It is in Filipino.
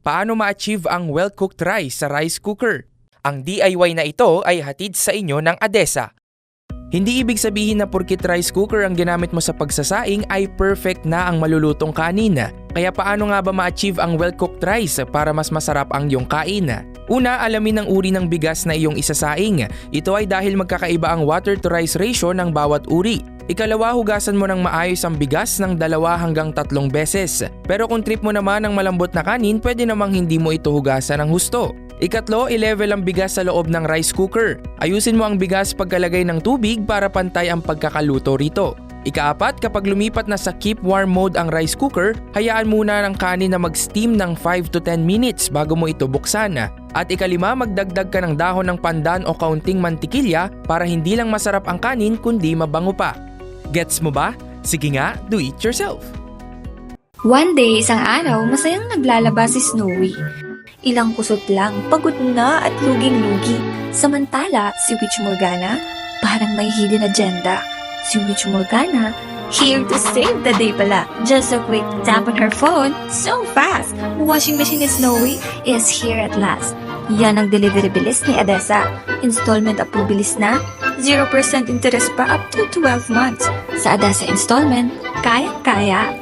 Paano ma-achieve ang well-cooked rice sa rice cooker? Ang DIY na ito ay hatid sa inyo ng ADESA. Hindi ibig sabihin na porkit rice cooker ang ginamit mo sa pagsasaing ay perfect na ang malulutong kanin. Kaya paano nga ba ma-achieve ang well-cooked rice para mas masarap ang iyong kain? Una, alamin ang uri ng bigas na iyong isasaing. Ito ay dahil magkakaiba ang water to rice ratio ng bawat uri. Ikalawa, hugasan mo ng maayos ang bigas ng 2 hanggang 3 beses. Pero kung trip mo naman ang malambot na kanin, pwede namang hindi mo ito hugasan ng husto. Ikatlo, i-level ang bigas sa loob ng rice cooker. Ayusin mo ang bigas pagkalagay ng tubig para pantay ang pagkakaluto rito. Ikaapat, kapag lumipat na sa keep warm mode ang rice cooker, hayaan muna ng kanin na mag-steam ng 5 to 10 minutes bago mo ito buksan. At ikalima, magdagdag ka ng dahon ng pandan o kaunting mantikilya para hindi lang masarap ang kanin kundi mabango pa. Gets mo ba? Sige nga, do it yourself! One day, isang araw, masayang naglalaba si Snowy. Ilang kusot lang, pagod na at luging-lugi. Samantala, si Witch Morgana, parang may hidden agenda. Si Witch Morgana, here to save the day pala. Just a quick tap on her phone, so fast! Washing machine ni Snowy is here at last. Yan ang delivery bilis ni ADESA. Installment approve bilis na, 0% interest pa up to 12 months. Sa ADESA installment, kaya-kaya.